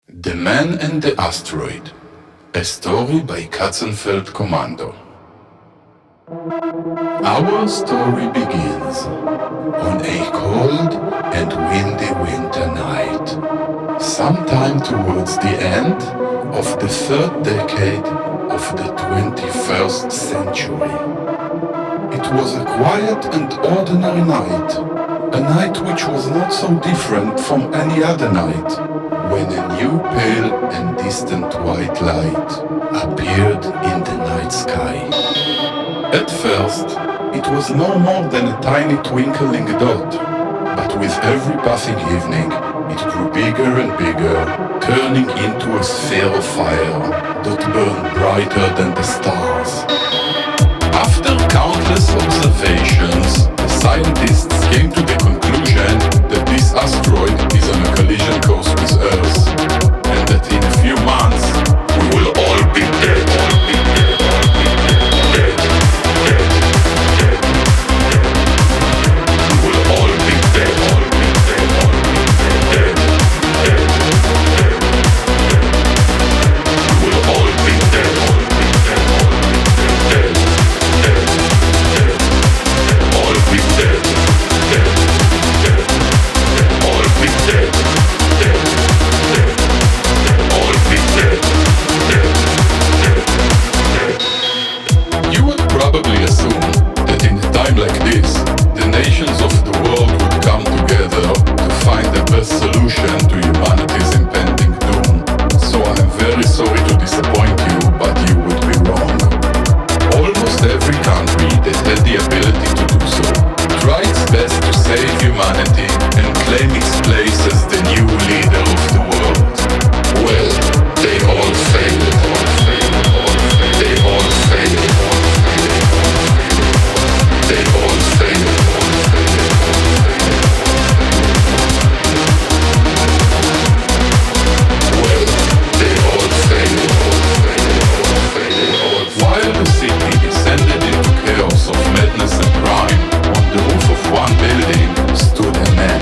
The Man and the Asteroid, a story by Katzenfeld Kommando. Our story begins on a cold and windy winter night, sometime towards the end of the third decade of the 21st century. It was a quiet and ordinary night, a night which was not so different from any other night, when a new pale and distant white light appeared in the night sky. At first, it was no more than a tiny twinkling dot, but with every passing evening, it grew bigger and bigger, turning into a sphere of fire that burned brighter than the stars. After countless observations, the scientists came to the conclusion that this asteroid is on a collision course with Earth, and that in a few months we will all be dead, all be dead, all be dead, dead, dead, dead, dead. We will all be dead, all be dead, all be dead, dead, dead, dead. We will all be dead, all be dead, all be dead, dead, dead, all be dead, dead, dead, all be dead, dead, dead, all be dead, dead, dead, dead. You would probably assume that in a time like this, the nations of the world would come together to find the best solution to humanity's impending doom. So I'm very sorry to disappoint you, but you would be wrong. Almost every country that had the ability to do so tried its best to save humanity and claim its place as the new leader of the world. Well, they all failed, all failed, all failed. They all failed, all failed, all failed. They all failed, all failed, all failed. Well, they all failed, all failed, all failed, all failed. While the city descended into chaos of madness and crime, on the roof of one building stood a man.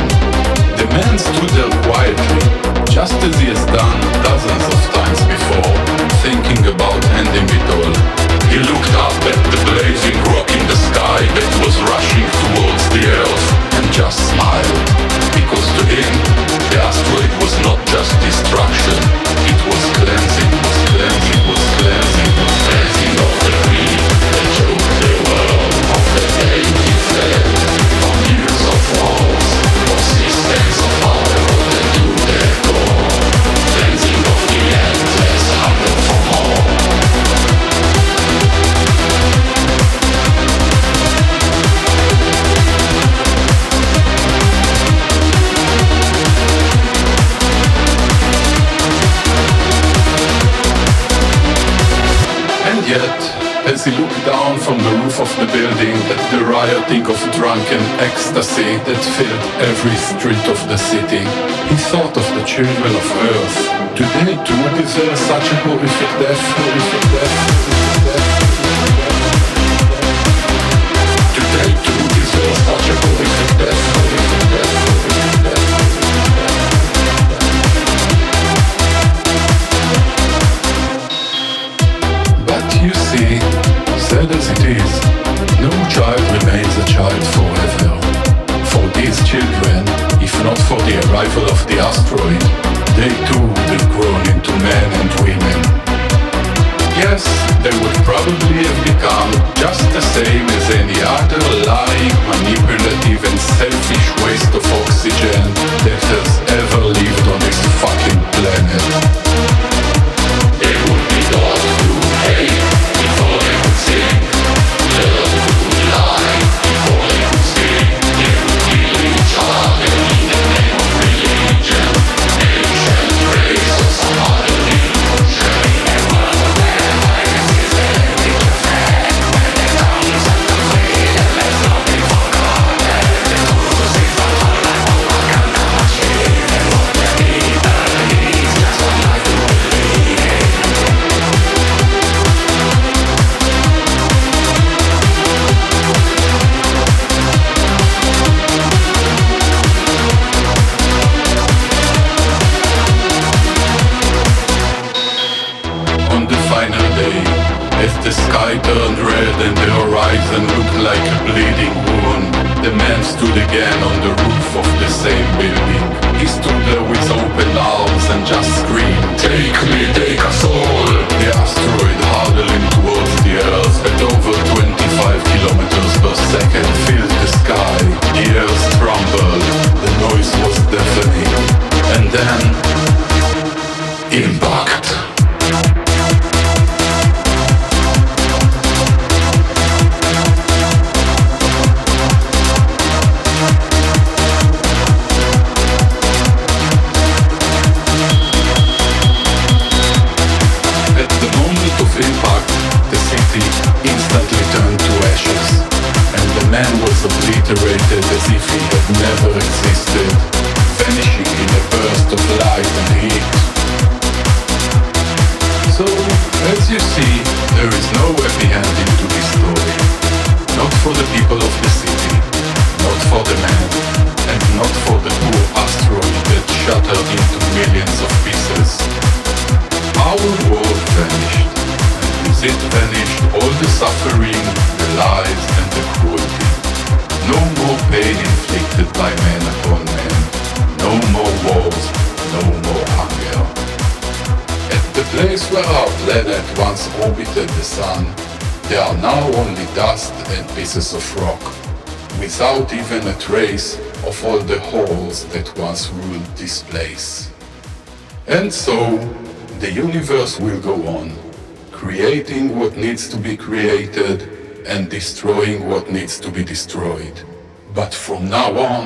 The man stood there quietly, just as he has done dozens of times before, thinking about ending it all. He looked up at the blazing rock in the sky that was rushing towards the earth and just smiled, because to him, the asteroid was not just destruction, it was cleansing, was cleansing, was cleansing, was cleansing of the greed that choked the world, of the day he fled, from years of wars, of systems of power that do their core, cleansing of the endless hunger for more. And yet, as he looked down from the roof of the building at the rioting of drunken ecstasy that filled every street of the city, he thought of the children of Earth. Do they too deserve such a horrific death, horrific death, horrific death? Do they too deserve such a horrific death, horrific death, horrific death? But you see, sad as it is, no child remains a child forever. For these children, if not for the arrival of the asteroid, they too would have grown into men and women. Yes, they would The sky turned red and the horizon looked like a bleeding wound. The man stood again on the roof of the same building. He stood there with open arms and just screamed, "Take me, take us all!" The asteroid hurtling towards the Earth at over 25 kilometers per second filled the sky. The Earth trembled, the noise was deafening. And then, impact. Instantly turned to ashes, and the man was obliterated as if he had never existed, vanishing in a burst of light and heat. So, as you see, there is no happy ending to this story. Not for the people of the city, not for the man, and not for the poor asteroid that shattered into millions of pieces. Our world vanished. With it vanished all the suffering, the lies and the cruelty. No more pain inflicted by man upon man. No more wars, no more hunger. At the place where our planet once orbited the sun, there are now only dust and pieces of rock, without even a trace of all the horrors that once ruled this place. And so, the universe will go on, creating what needs to be created and destroying what needs to be destroyed. But from now on,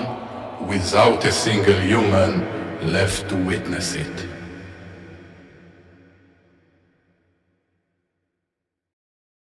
without a single human left to witness it.